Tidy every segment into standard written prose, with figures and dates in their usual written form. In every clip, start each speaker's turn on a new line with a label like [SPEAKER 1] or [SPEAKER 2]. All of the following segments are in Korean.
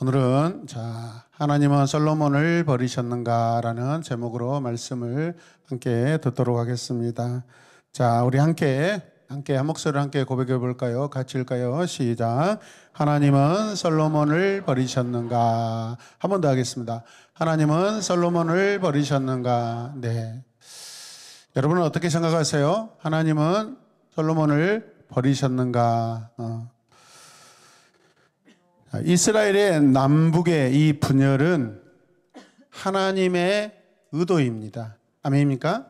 [SPEAKER 1] 오늘은 하나님은 솔로몬을 버리셨는가라는 제목으로 말씀을 함께 듣도록 하겠습니다. 우리 함께 한 목소리로 함께 고백해 볼까요? 같이 읽을까요? 시작. 하나님은 솔로몬을 버리셨는가? 한 번 더 하겠습니다. 하나님은 솔로몬을 버리셨는가? 네. 여러분은 어떻게 생각하세요? 하나님은 솔로몬을 버리셨는가? 이스라엘의 남북의 이 분열은 하나님의 의도입니다. 아멘입니까?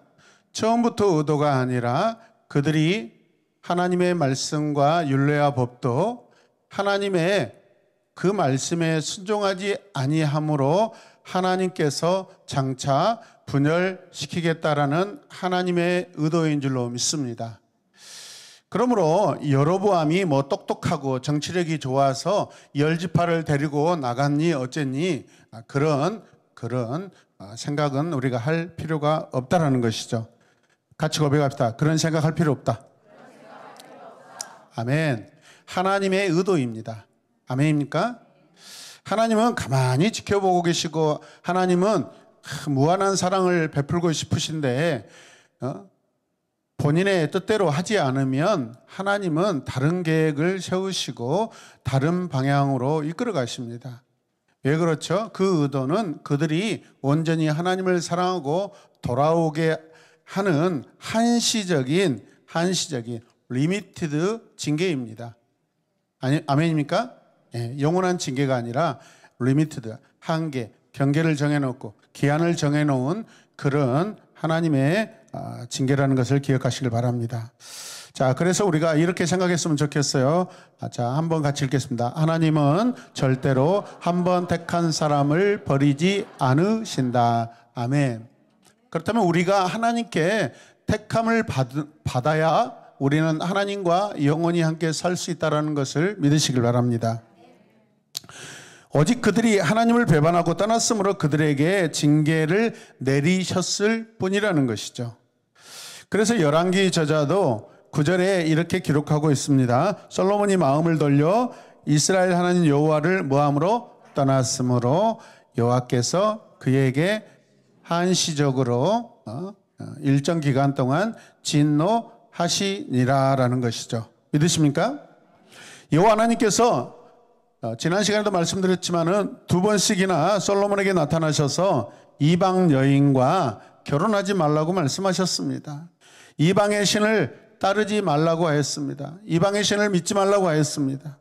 [SPEAKER 1] 처음부터 의도가 아니라 그들이 하나님의 말씀과 율례와 법도 하나님의 그 말씀에 순종하지 아니함으로 하나님께서 장차 분열시키겠다라는 하나님의 의도인 줄로 믿습니다. 그러므로 여로보암이 똑똑하고 정치력이 좋아서 10지파를 데리고 나갔니 어쨌니 그런 생각은 우리가 할 필요가 없다라는 것이죠. 같이 고백합시다. 그런 생각할 필요 없다. 아멘. 하나님의 의도입니다. 아멘입니까? 하나님은 가만히 지켜보고 계시고 하나님은 무한한 사랑을 베풀고 싶으신데 본인의 뜻대로 하지 않으면 하나님은 다른 계획을 세우시고 다른 방향으로 이끌어 가십니다. 왜 그렇죠? 그 의도는 그들이 온전히 하나님을 사랑하고 돌아오게 하는 한시적인 리미티드 징계입니다. 아멘입니까? 네, 영원한 징계가 아니라 리미티드, 한계, 경계를 정해놓고 기한을 정해놓은 그런 하나님의 징계라는 것을 기억하시길 바랍니다. 그래서 우리가 이렇게 생각했으면 좋겠어요. 한번 같이 읽겠습니다. 하나님은 절대로 한번 택한 사람을 버리지 않으신다. 아멘. 그렇다면 우리가 하나님께 택함을 받아야 우리는 하나님과 영원히 함께 살 수 있다는 것을 믿으시길 바랍니다. 오직 그들이 하나님을 배반하고 떠났으므로 그들에게 징계를 내리셨을 뿐이라는 것이죠. 그래서 열왕기 저자도 9절에 이렇게 기록하고 있습니다. 솔로몬이 마음을 돌려 이스라엘 하나님 여호와를 뭐함으로 떠났으므로 여호와께서 그에게 한시적으로 일정 기간 동안 진노하시니라라는 것이죠. 믿으십니까? 여호와 하나님께서 지난 시간에도 말씀드렸지만은 2번씩이나 솔로몬에게 나타나셔서 이방 여인과 결혼하지 말라고 말씀하셨습니다. 이방의 신을 따르지 말라고 하였습니다. 이방의 신을 믿지 말라고 하였습니다.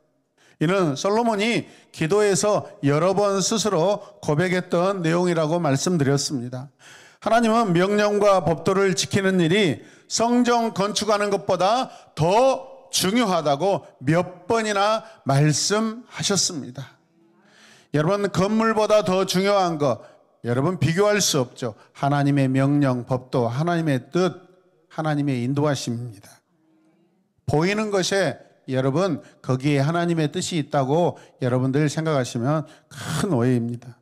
[SPEAKER 1] 이는 솔로몬이 기도에서 여러 번 스스로 고백했던 내용이라고 말씀드렸습니다. 하나님은 명령과 법도를 지키는 일이 성전 건축하는 것보다 더 중요하다고 몇 번이나 말씀하셨습니다. 여러분, 건물보다 더 중요한 것 여러분 비교할 수 없죠. 하나님의 명령, 법도, 하나님의 뜻, 하나님의 인도하심입니다. 보이는 것에 여러분 거기에 하나님의 뜻이 있다고 여러분들 생각하시면 큰 오해입니다.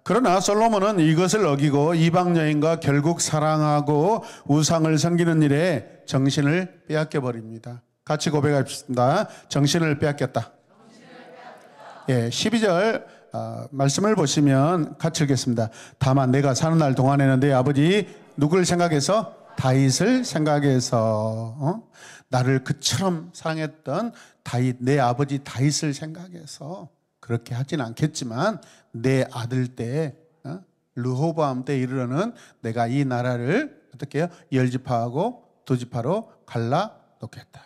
[SPEAKER 1] 그러나 솔로몬은 이것을 어기고 이방 여인과 결국 사랑하고 우상을 섬기는 일에 정신을 빼앗겨 버립니다. 같이 고백합시다. 정신을 빼앗겼다. 12절 말씀을 보시면 같이 읽겠습니다. 다만 내가 사는 날 동안에는 내 아버지 누구를 생각해서? 다윗을 생각해서 나를 그처럼 사랑했던 다윗, 내 아버지 다윗을 생각해서 그렇게 하진 않겠지만 내 아들 때 르호보암 때 이르러는 내가 이 나라를 어떻게 해요? 10지파하고 2지파로 갈라놓겠다.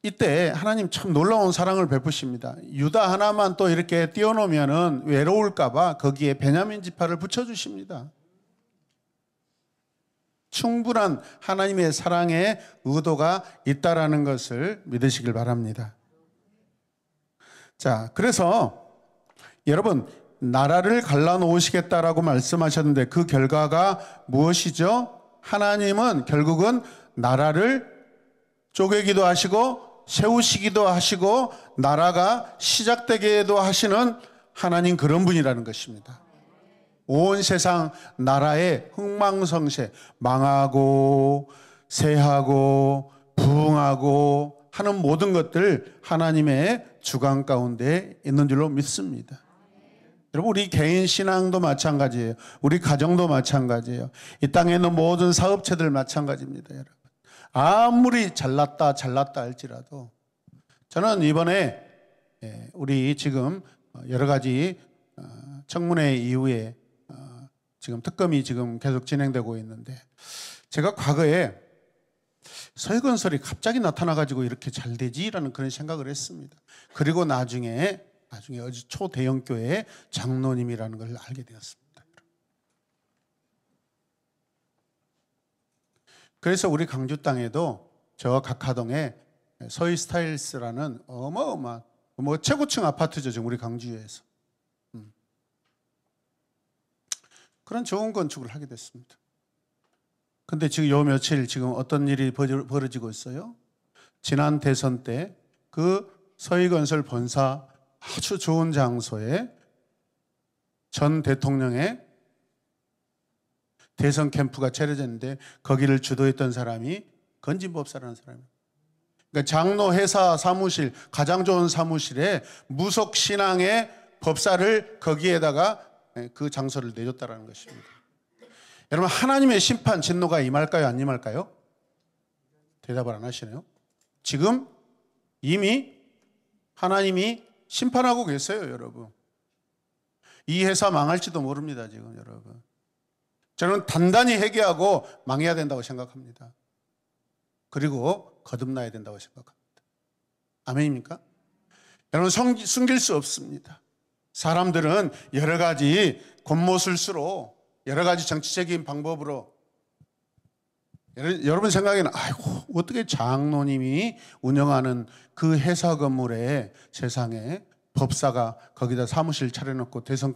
[SPEAKER 1] 이때 하나님 참 놀라운 사랑을 베푸십니다. 유다 하나만 또 이렇게 띄워놓으면 외로울까봐 거기에 베냐민 지파를 붙여주십니다. 충분한 하나님의 사랑의 의도가 있다라는 것을 믿으시길 바랍니다. 그래서 여러분 나라를 갈라놓으시겠다라고 말씀하셨는데 그 결과가 무엇이죠? 하나님은 결국은 나라를 쪼개기도 하시고 세우시기도 하시고 나라가 시작되게도 하시는 하나님 그런 분이라는 것입니다. 온 세상 나라의 흥망성쇠 망하고 쇠하고 부흥하고 하는 모든 것들 하나님의 주관 가운데 있는 줄로 믿습니다. 여러분, 우리 개인 신앙도 마찬가지예요. 우리 가정도 마찬가지예요. 이 땅에 있는 모든 사업체들 마찬가지입니다, 여러분. 아무리 잘났다 할지라도 저는 이번에 우리 지금 여러 가지 청문회 이후에 지금 특검이 지금 계속 진행되고 있는데, 제가 과거에 서해건설이 갑자기 나타나가지고 이렇게 잘 되지라는 그런 생각을 했습니다. 그리고 나중에 어디 초대형 교회 장로님이라는 걸 알게 되었습니다. 그래서 우리 강주 땅에도 저 각하동에 서희스타일스라는 어마어마한 최고층 아파트죠, 지금 우리 강주에서. 그런 좋은 건축을 하게 됐습니다. 근데 지금 요 며칠 지금 어떤 일이 벌어지고 있어요? 지난 대선 때 그 서희건설 본사 아주 좋은 장소에 전 대통령의 대선 캠프가 차려졌는데 거기를 주도했던 사람이 건진법사라는 사람입니다. 그러니까 장로 회사 사무실, 가장 좋은 사무실에 무속 신앙의 법사를 거기에다가 그 장소를 내줬다라는 것입니다. 여러분, 하나님의 심판 진노가 임할까요, 안 임할까요? 대답을 안 하시네요. 지금 이미 하나님이 심판하고 계세요, 여러분. 이 회사 망할지도 모릅니다, 지금 여러분. 저는 단단히 회개하고 망해야 된다고 생각합니다. 그리고 거듭나야 된다고 생각합니다. 아멘입니까? 여러분, 숨길 수 없습니다. 사람들은 여러 가지 곤모술수로, 여러 가지 정치적인 방법으로, 여러분 생각에는 아이고 어떻게 장로님이 운영하는 그 회사 건물에 세상에 법사가 거기다 사무실 차려놓고 대선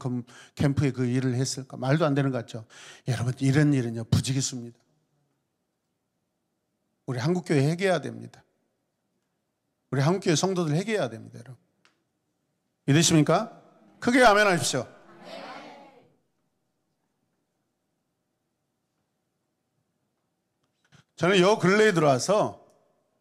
[SPEAKER 1] 캠프에 그 일을 했을까? 말도 안 되는 것 같죠? 여러분, 이런 일은요 부지기수입니다. 우리 한국교회 회개해야 됩니다. 우리 한국교회 성도들 회개해야 됩니다, 여러분. 믿으십니까? 크게 아멘 하십시오. 저는 요 근래에 들어와서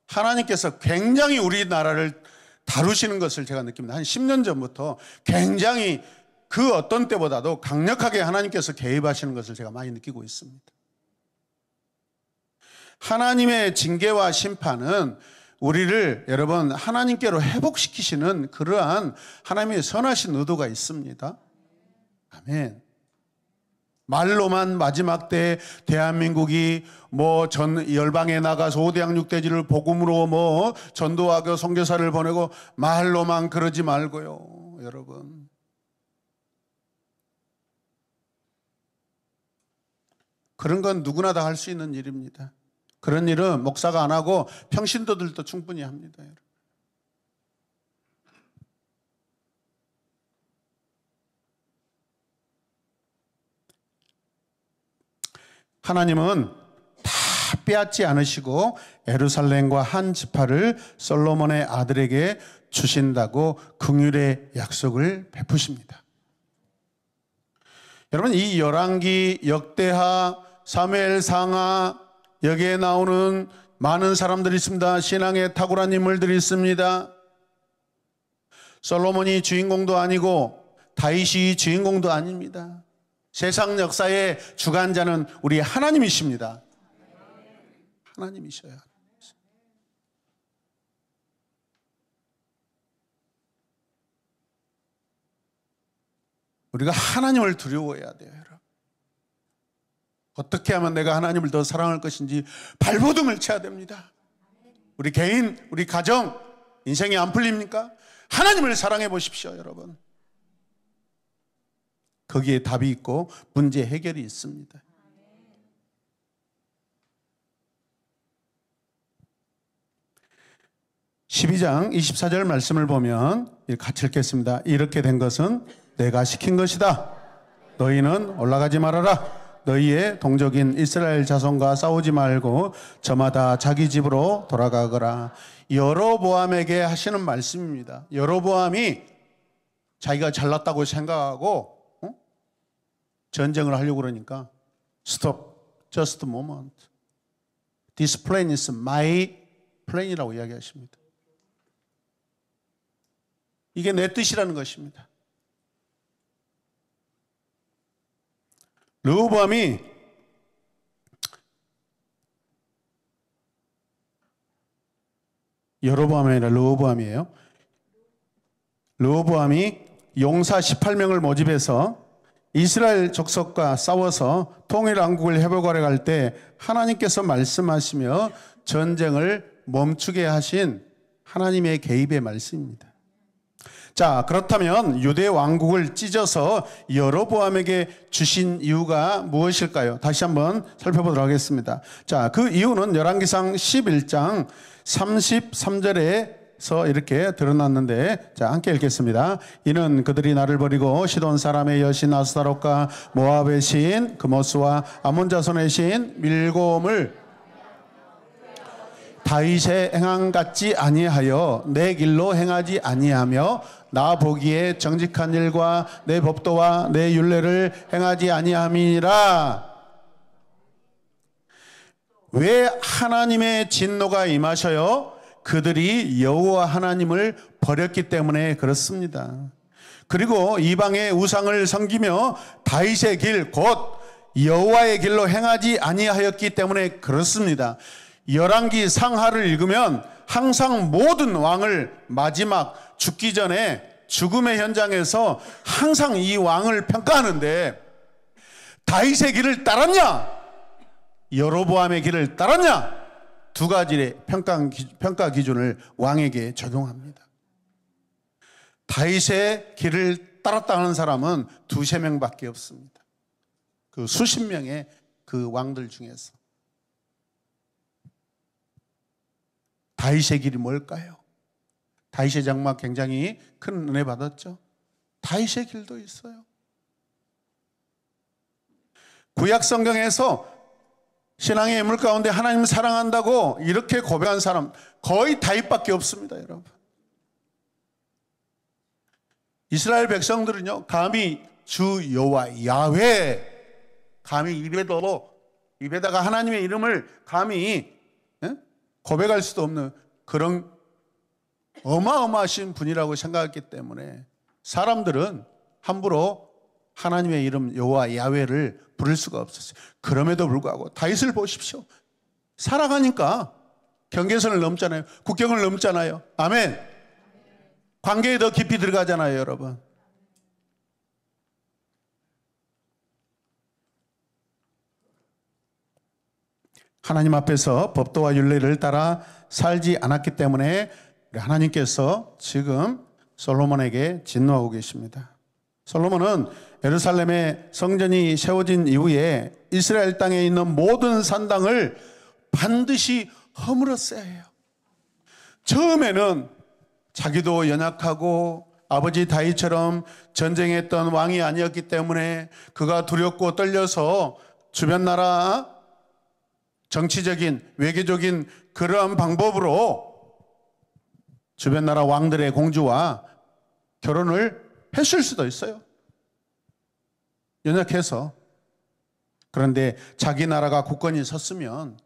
[SPEAKER 1] 하나님께서 굉장히 우리나라를 다루시는 것을 제가 느낍니다. 한 10년 전부터 굉장히 그 어떤 때보다도 강력하게 하나님께서 개입하시는 것을 제가 많이 느끼고 있습니다. 하나님의 징계와 심판은 우리를 여러분 하나님께로 회복시키시는 그러한 하나님의 선하신 의도가 있습니다. 아멘. 말로만 마지막 때 대한민국이 전 열방에 나가서 오대양육대지를 복음으로 전도하고 선교사를 보내고 말로만 그러지 말고요, 여러분. 그런 건 누구나 다 할 수 있는 일입니다. 그런 일은 목사가 안 하고 평신도들도 충분히 합니다, 여러분. 하나님은 다 빼앗지 않으시고 예루살렘과 한 지파를 솔로몬의 아들에게 주신다고 긍휼의 약속을 베푸십니다. 여러분, 이 열왕기, 역대하, 사무엘상하, 여기에 나오는 많은 사람들이 있습니다. 신앙의 탁월한 인물들이 있습니다. 솔로몬이 주인공도 아니고 다윗이 주인공도 아닙니다. 세상 역사의 주관자는 우리 하나님이십니다. 하나님이셔요. 우리가 하나님을 두려워해야 돼요, 여러분. 어떻게 하면 내가 하나님을 더 사랑할 것인지 발버둥을 쳐야 됩니다. 우리 개인, 우리 가정, 인생이 안 풀립니까? 하나님을 사랑해 보십시오, 여러분. 거기에 답이 있고 문제 해결이 있습니다. (12장) 24절 말씀을 보면 같이 읽겠습니다. 이렇게 된 것은 내가 시킨 것이다. 너희는 올라가지 말아라. 너희의 동족인 이스라엘 자손과 싸우지 말고 저마다 자기 집으로 돌아가거라. 여로보암에게 하시는 말씀입니다. 여로보암이 자기가 잘났다고 생각하고 전쟁을 하려고 그러니까 Stop, just a moment. This plane is my plane이라고 이야기하십니다. 이게 내 뜻이라는 것입니다. 르호보암이 여로보암이 아니라 르호보암이에요. 르호보암이 용사 18명을 모집해서 이스라엘 족속과 싸워서 통일왕국을 회복하려 할 때 하나님께서 말씀하시며 전쟁을 멈추게 하신 하나님의 개입의 말씀입니다. 자, 그렇다면 유대 왕국을 찢어서 여로보암에게 주신 이유가 무엇일까요? 다시 한번 살펴보도록 하겠습니다. 자, 그 이유는 열왕기상 11장 33절에서 이렇게 드러났는데, 자, 함께 읽겠습니다. 이는 그들이 나를 버리고 시돈 사람의 여신 아스타롯과 모압의 신 그모스와 아몬 자손의 신 밀곰을 다윗의 행함 같지 아니하여 내 길로 행하지 아니하며 나 보기에 정직한 일과 내 법도와 내 율례를 행하지 아니함이니라. 왜 하나님의 진노가 임하셔요? 그들이 여호와 하나님을 버렸기 때문에 그렇습니다. 그리고 이방의 우상을 섬기며 다윗의 길 곧 여호와의 길로 행하지 아니하였기 때문에 그렇습니다. 열왕기 상하를 읽으면 항상 모든 왕을 마지막 죽기 전에 죽음의 현장에서 항상 이 왕을 평가하는데 다윗의 길을 따랐냐? 여로보암의 길을 따랐냐? 두 가지의 평가 기준을 왕에게 적용합니다. 다윗의 길을 따랐다 하는 사람은 두세 명밖에 없습니다. 그 수십 명의 그 왕들 중에서. 다윗의 길이 뭘까요? 다윗의 장막 굉장히 큰 은혜 받았죠. 다윗의 길도 있어요. 구약 성경에서 신앙의 예물 가운데 하나님을 사랑한다고 이렇게 고백한 사람 거의 다윗밖에 없습니다, 여러분. 이스라엘 백성들은요, 감히 주 여호와 야훼, 감히 입에다가 하나님의 이름을 감히 고백할 수도 없는 그런 어마어마하신 분이라고 생각했기 때문에 사람들은 함부로 하나님의 이름 여호와 야훼를 부를 수가 없었어요. 그럼에도 불구하고 다윗을 보십시오. 살아가니까 경계선을 넘잖아요. 국경을 넘잖아요. 아멘. 관계에 더 깊이 들어가잖아요, 여러분. 하나님 앞에서 법도와 율례를 따라 살지 않았기 때문에 하나님께서 지금 솔로몬에게 진노하고 계십니다. 솔로몬은 예루살렘의 성전이 세워진 이후에 이스라엘 땅에 있는 모든 산당을 반드시 허물었어야 해요. 처음에는 자기도 연약하고 아버지 다윗처럼 전쟁했던 왕이 아니었기 때문에 그가 두렵고 떨려서 주변 나라 정치적인 외교적인 그러한 방법으로 주변 나라 왕들의 공주와 결혼을 했을 수도 있어요. 연약해서. 그런데 자기 나라가 국권이 섰으면,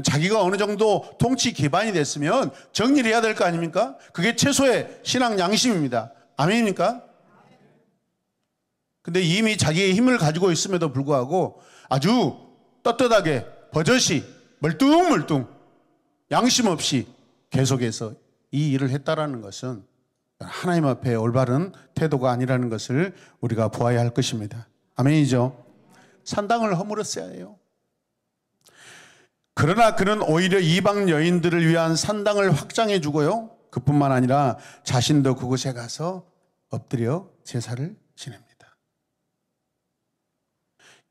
[SPEAKER 1] 자기가 어느 정도 통치 기반이 됐으면 정리를 해야 될 거 아닙니까? 그게 최소의 신앙 양심입니다. 아멘입니까? 근데 이미 자기의 힘을 가지고 있음에도 불구하고 아주 떳떳하게 버젓이 멀뚱멀뚱 양심 없이 계속해서 이 일을 했다라는 것은 하나님 앞에 올바른 태도가 아니라는 것을 우리가 보아야 할 것입니다. 아멘이죠? 산당을 허물었어야 해요. 그러나 그는 오히려 이방 여인들을 위한 산당을 확장해 주고요, 그뿐만 아니라 자신도 그곳에 가서 엎드려 제사를 지냅니다.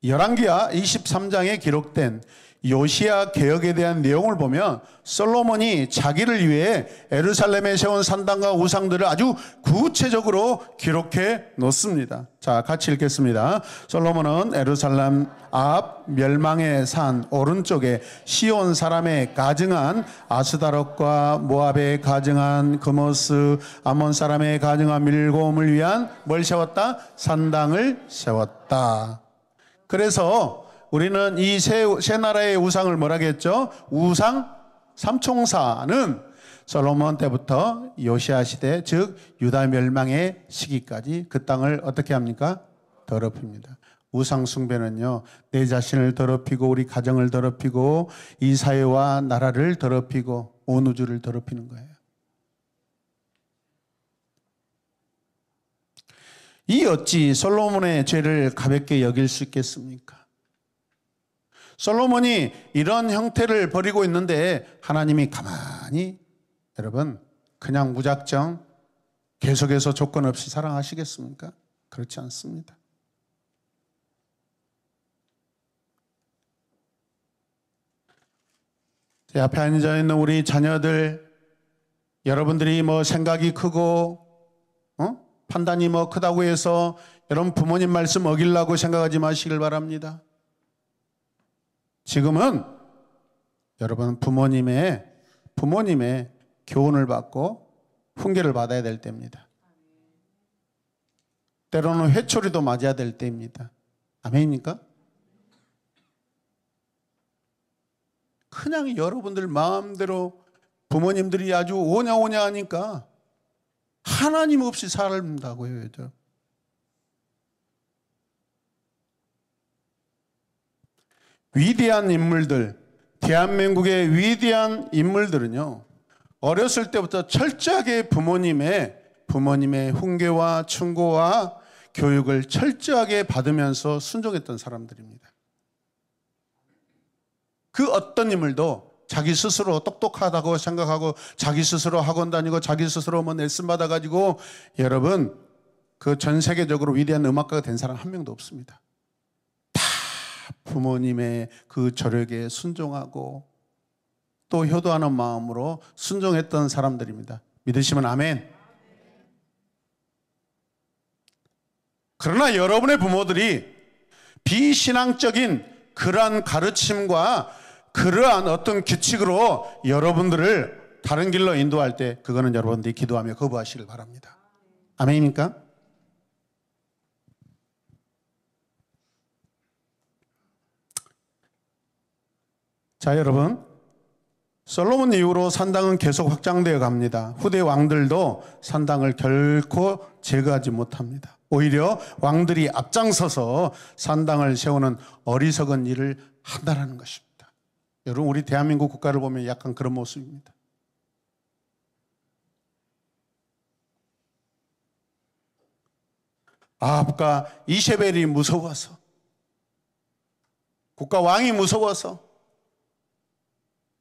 [SPEAKER 1] 열왕기하 23장에 기록된 요시야 개혁에 대한 내용을 보면 솔로몬이 자기를 위해 예루살렘에 세운 산당과 우상들을 아주 구체적으로 기록해 놓습니다. 자, 같이 읽겠습니다. 솔로몬은 예루살렘 앞 멸망의 산 오른쪽에 시온 사람의 가증한 아스다롯과 모압의 가증한 그모스, 아몬 사람의 가증한 밀곰을 위한 뭘 세웠다? 산당을 세웠다. 그래서 우리는 이 세 나라의 우상을 뭐라고 했죠? 우상 삼총사는 솔로몬 때부터 요시아 시대, 즉 유다 멸망의 시기까지 그 땅을 어떻게 합니까? 더럽힙니다. 우상 숭배는요, 내 자신을 더럽히고 우리 가정을 더럽히고 이 사회와 나라를 더럽히고 온 우주를 더럽히는 거예요. 이 어찌 솔로몬의 죄를 가볍게 여길 수 있겠습니까? 솔로몬이 이런 형태를 벌이고 있는데 하나님이 가만히 여러분 그냥 무작정 계속해서 조건 없이 사랑하시겠습니까? 그렇지 않습니다. 제 앞에 앉아 있는 우리 자녀들, 여러분들이 뭐 생각이 크고 판단이 뭐 크다고 해서 여러분 부모님 말씀 어기려고 생각하지 마시길 바랍니다. 지금은 여러분 부모님의 교훈을 받고 훈계를 받아야 될 때입니다. 때로는 회초리도 맞아야 될 때입니다. 아멘입니까? 그냥 여러분들 마음대로 부모님들이 아주 오냐오냐 하니까 하나님 없이 살는다고요. 위대한 인물들, 대한민국의 위대한 인물들은요, 어렸을 때부터 철저하게 부모님의 훈계와 충고와 교육을 철저하게 받으면서 순종했던 사람들입니다. 그 어떤 인물도 자기 스스로 똑똑하다고 생각하고 자기 스스로 학원 다니고 자기 스스로 뭐 레슨 받아가지고 여러분 그 전 세계적으로 위대한 음악가가 된 사람 한 명도 없습니다. 다 부모님의 그 저력에 순종하고 또 효도하는 마음으로 순종했던 사람들입니다. 믿으시면 아멘. 그러나 여러분의 부모들이 비신앙적인 그러한 가르침과 그러한 어떤 규칙으로 여러분들을 다른 길로 인도할 때 그거는 여러분들이 기도하며 거부하시길 바랍니다. 아멘입니까? 자, 여러분, 솔로몬 이후로 산당은 계속 확장되어 갑니다. 후대 왕들도 산당을 결코 제거하지 못합니다. 오히려 왕들이 앞장서서 산당을 세우는 어리석은 일을 한다는 것입니다. 여러분, 우리 대한민국 국가를 보면 약간 그런 모습입니다. 아합과 이세벨이 무서워서, 국가 왕이 무서워서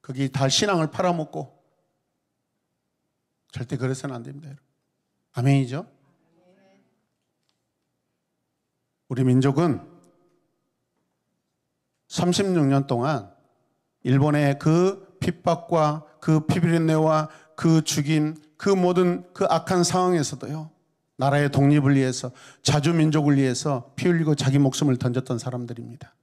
[SPEAKER 1] 거기 다 신앙을 팔아먹고, 절대 그래서는 안 됩니다. 여러분. 아멘이죠? 우리 민족은 36년 동안 일본의 그 핍박과 그 피비린내와 그 죽임, 그 모든 그 악한 상황에서도요, 나라의 독립을 위해서, 자주민족을 위해서 피 흘리고 자기 목숨을 던졌던 사람들입니다.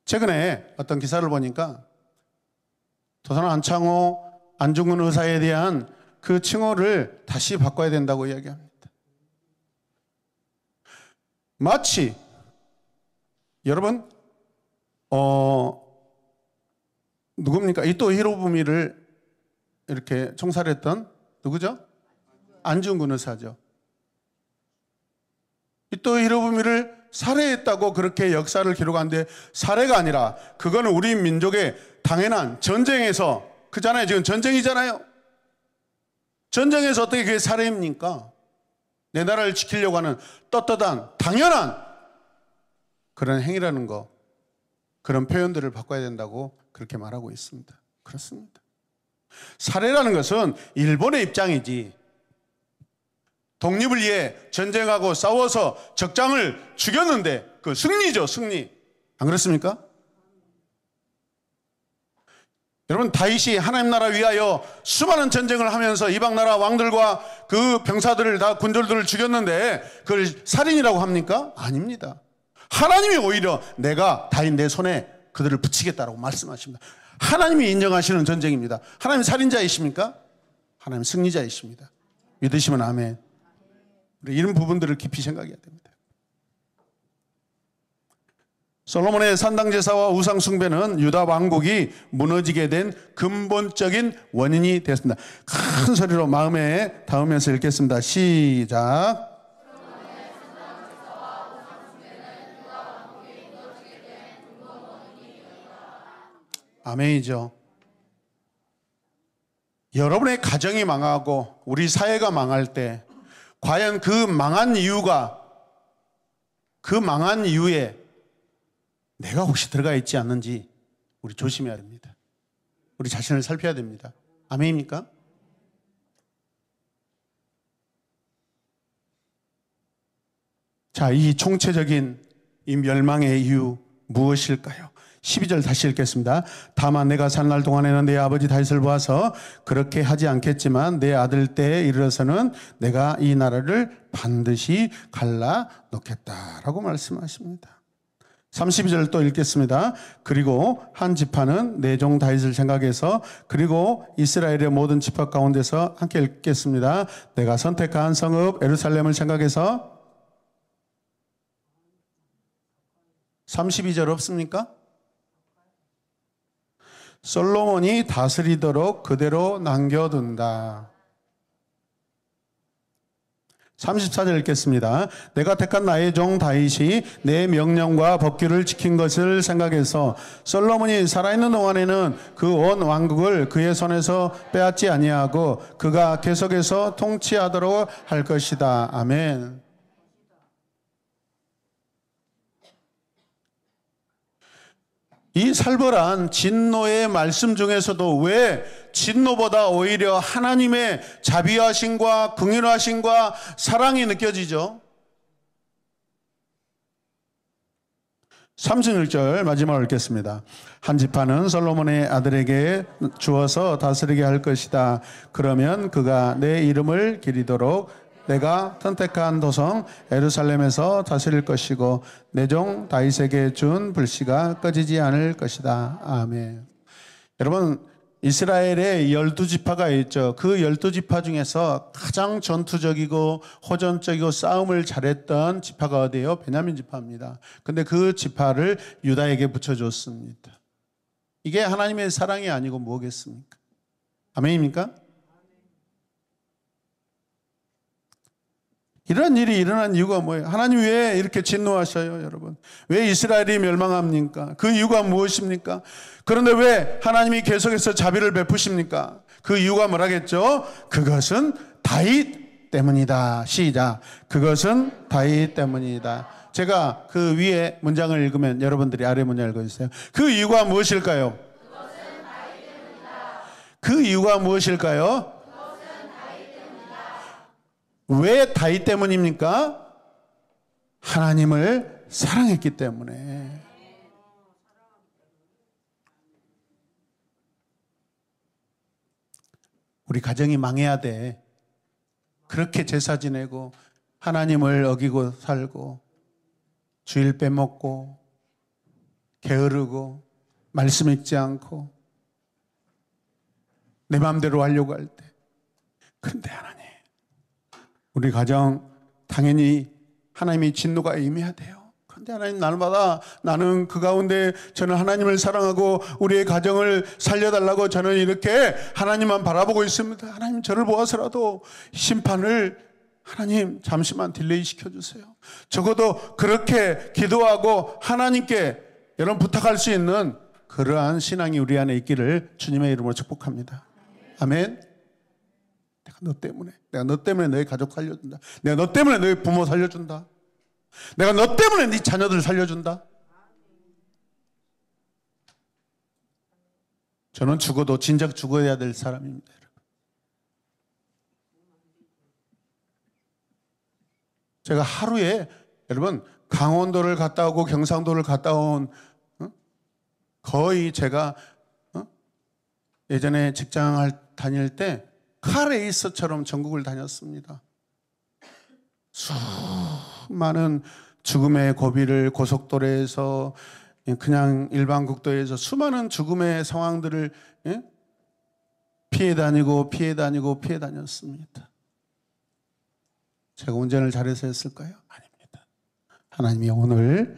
[SPEAKER 1] 최근에 어떤 기사를 보니까 조선 안창호, 안중근 의사에 대한 그 칭호를 다시 바꿔야 된다고 이야기합니다. 마치 여러분 누굽니까? 이토 히로부미를 이렇게 총살했던 누구죠? 안중근 의사죠. 이토 히로부미를 살해했다고 그렇게 역사를 기록하는데 살해가 아니라 그거는 우리 민족의 당연한 전쟁에서 그잖아요. 지금 전쟁이잖아요. 전쟁에서 어떻게 그게 살해입니까? 내 나라를 지키려고 하는 떳떳한 당연한 그런 행위라는 거, 그런 표현들을 바꿔야 된다고 그렇게 말하고 있습니다. 그렇습니다. 살해라는 것은 일본의 입장이지, 독립을 위해 전쟁하고 싸워서 적장을 죽였는데 그 승리죠, 승리. 안 그렇습니까? 여러분, 다윗이 하나님 나라 위하여 수많은 전쟁을 하면서 이방 나라 왕들과 그 병사들을 다 군졸들을 죽였는데 그걸 살인이라고 합니까? 아닙니다. 하나님이 오히려 내가 다윗 내 손에 그들을 붙이겠다라고 말씀하십니다. 하나님이 인정하시는 전쟁입니다. 하나님 살인자이십니까? 하나님 승리자이십니다. 믿으시면 아멘. 우리 이런 부분들을 깊이 생각해야 됩니다. 솔로몬의 산당제사와 우상숭배는 유다 왕국이 무너지게 된 근본적인 원인이 되었습니다. 큰 소리로 마음에 담으면서 읽겠습니다. 시작. 아멘이죠. 여러분의 가정이 망하고 우리 사회가 망할 때 과연 그 망한 이유에 내가 혹시 들어가 있지 않는지 우리 조심해야 됩니다. 우리 자신을 살펴야 됩니다. 아멘입니까? 자, 이 총체적인 이 멸망의 이유 무엇일까요? 12절 다시 읽겠습니다. 다만 내가 산 날 동안에는 내 아버지 다윗을 보아서 그렇게 하지 않겠지만 내 아들 때에 이르러서는 내가 이 나라를 반드시 갈라 놓겠다라고 말씀하십니다. 32절 또 읽겠습니다. 그리고 한 지파는 내 종 다윗을 생각해서 그리고 이스라엘의 모든 지파 가운데서 함께 읽겠습니다. 내가 선택한 성읍 예루살렘을 생각해서 32절 없습니까? 솔로몬이 다스리도록 그대로 남겨둔다. 34절 읽겠습니다. 내가 택한 나의 종 다윗이 내 명령과 법규를 지킨 것을 생각해서 솔로몬이 살아있는 동안에는 그 온 왕국을 그의 손에서 빼앗지 아니하고 그가 계속해서 통치하도록 할 것이다. 아멘. 이 살벌한 진노의 말씀 중에서도 왜 진노보다 오히려 하나님의 자비하심과 긍휼하심과 사랑이 느껴지죠? 31절 마지막으로 읽겠습니다. 한 지파는 솔로몬의 아들에게 주어서 다스리게 할 것이다. 그러면 그가 내 이름을 기리도록 내가 선택한 도성 예루살렘에서 다스릴 것이고 내 종 다윗에게 준 불씨가 꺼지지 않을 것이다. 아멘. 여러분, 이스라엘에 12지파가 있죠. 그 12지파 중에서 가장 전투적이고 호전적이고 싸움을 잘했던 지파가 어디예요? 베냐민 지파입니다. 근데 그 지파를 유다에게 붙여줬습니다. 이게 하나님의 사랑이 아니고 뭐겠습니까? 아멘입니까? 이런 일이 일어난 이유가 뭐예요? 하나님 왜 이렇게 진노하셔요, 여러분? 왜 이스라엘이 멸망합니까? 그 이유가 무엇입니까? 그런데 왜 하나님이 계속해서 자비를 베푸십니까? 그 이유가 뭐라겠죠? 그것은 다윗 때문이다. 시작. 그것은 다윗 때문이다. 제가 그 위에 문장을 읽으면 여러분들이 아래 문장 읽어주세요. 그 이유가 무엇일까요? 그것은 다윗 때문이다. 그 이유가 무엇일까요? 왜 다윗 때문입니까? 하나님을 사랑했기 때문에. 우리 가정이 망해야 돼. 그렇게 제사 지내고 하나님을 어기고 살고 주일 빼먹고 게으르고 말씀 읽지 않고 내 마음대로 하려고 할 때. 그런데 하나님, 우리 가정 당연히 하나님의 진노가 임해야 돼요. 그런데 하나님, 날마다 나는 그 가운데 저는 하나님을 사랑하고 우리의 가정을 살려달라고 저는 이렇게 하나님만 바라보고 있습니다. 하나님, 저를 보아서라도 심판을 하나님 잠시만 딜레이 시켜주세요. 적어도 그렇게 기도하고 하나님께 여러분 부탁할 수 있는 그러한 신앙이 우리 안에 있기를 주님의 이름으로 축복합니다. 아멘. 내가 너 때문에 너희 가족 살려준다. 내가 너 때문에 너희 부모 살려준다. 내가 너 때문에 네 자녀들 살려준다. 저는 죽어도 진작 죽어야 될 사람입니다. 제가 하루에 여러분 강원도를 갔다 오고 경상도를 갔다 온 거의 제가 예전에 직장을 다닐 때 카레이서처럼 전국을 다녔습니다. 수많은 죽음의 고비를 고속도로에서 그냥 일반 국도에서 수많은 죽음의 상황들을 피해 다녔습니다. 제가 운전을 잘해서 했을까요? 아닙니다. 하나님이 오늘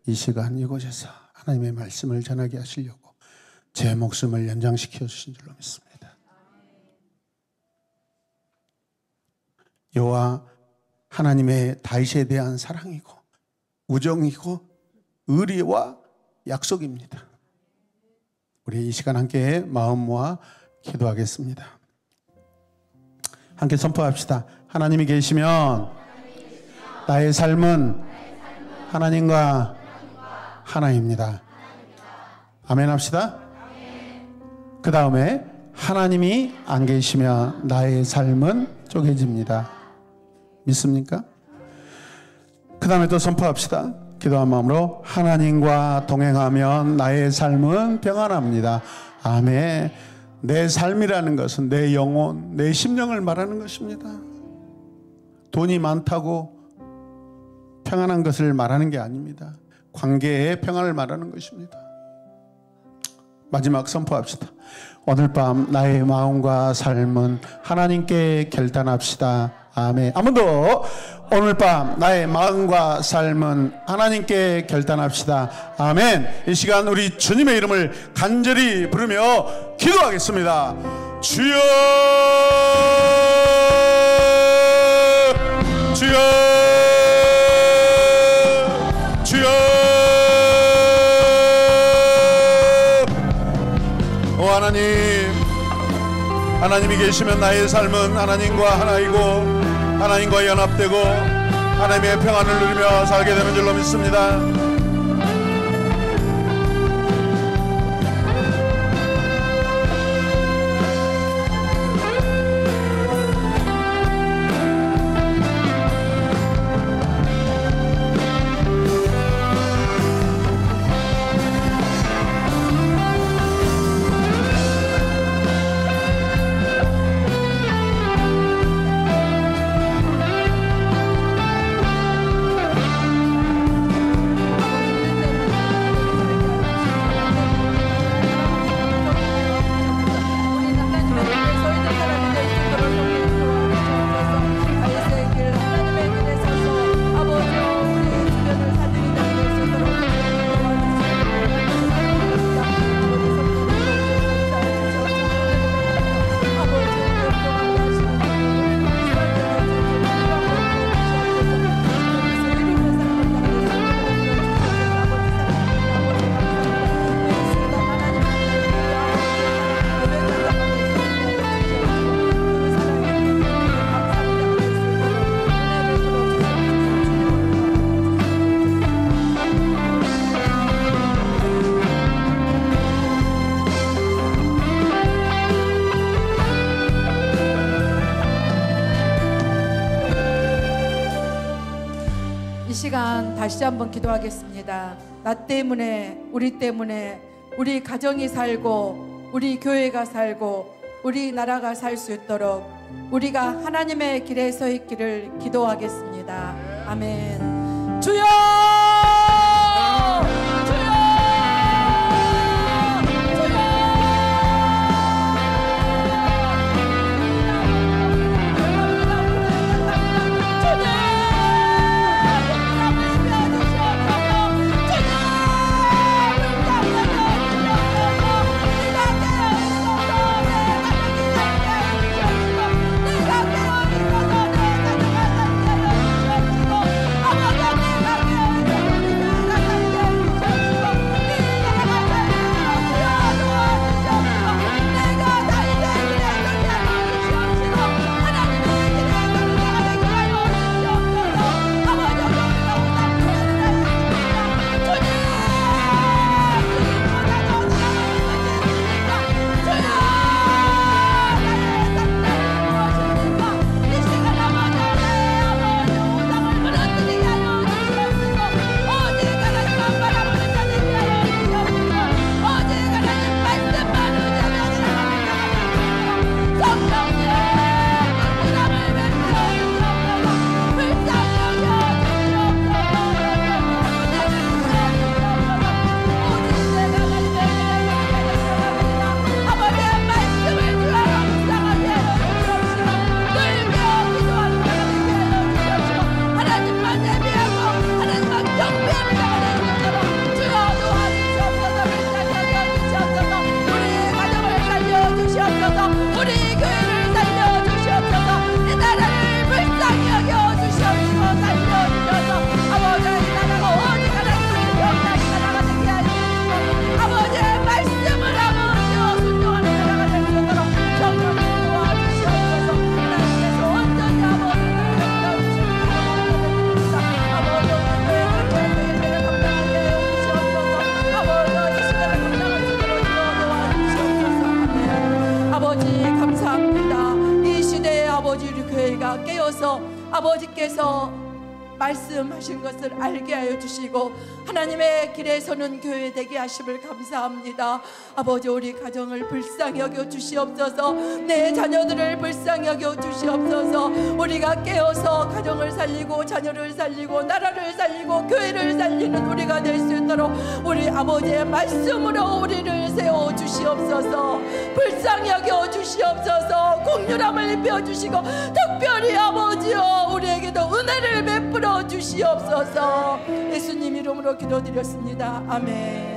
[SPEAKER 1] 이 시간 이곳에서 하나님의 말씀을 전하게 하시려고 제 목숨을 연장시켜 주신 줄로 믿습니다. 여호와 하나님의 다윗에 대한 사랑이고 우정이고 의리와 약속입니다. 우리 이 시간 함께 마음 모아 기도하겠습니다. 함께 선포합시다. 하나님이 계시면 나의 삶은 하나님과 하나입니다. 아멘 합시다. 그 다음에 하나님이 안 계시면 나의 삶은 쪼개집니다. 믿습니까? 그 다음에 또 선포합시다. 기도한 마음으로 하나님과 동행하면 나의 삶은 평안합니다. 아멘. 내 삶이라는 것은 내 영혼, 내 심령을 말하는 것입니다. 돈이 많다고 평안한 것을 말하는 게 아닙니다. 관계의 평안을 말하는 것입니다. 마지막 선포합시다. 오늘 밤 나의 마음과 삶은 하나님께 결단합시다. 아멘. 한 번 더. 오늘 밤 나의 마음과 삶은 하나님께 결단합시다. 아멘. 이 시간 우리 주님의 이름을 간절히 부르며 기도하겠습니다. 주여, 주여, 주여. 오 하나님, 하나님이 계시면 나의 삶은 하나님과 하나이고 하나님과 연합되고 하나님의 평안을 누리며 살게 되는 줄로 믿습니다.
[SPEAKER 2] 다시 한번 기도하겠습니다. 나 때문에, 우리 때문에 우리 가정이 살고 우리 교회가 살고 우리 나라가 살 수 있도록 우리가 하나님의 길에 서 있기를 기도하겠습니다. 아멘. 주여! 우리가 깨어서 아버지께서 말씀하신 것을 알게 하여 주시고 하나님의 길에 서는 교회 되게 하심을 감사합니다. 아버지, 우리 가정을 불쌍히 여겨 주시옵소서. 내 자녀들을 불쌍히 여겨 주시옵소서. 우리가 깨어서 가정을 살리고 자녀를 살리고 나라를 살리고 교회를 살리는 우리가 될 수 있도록 우리 아버지의 말씀으로 우리를 세워 주시옵소서. 불쌍히 여겨 주시옵소서. 긍휼함을 입혀 주시고 특별히 아버지여 우리에게도 은혜를 베풀어 주시옵소서. 예수님 이름으로 기도드렸습니다. 아멘.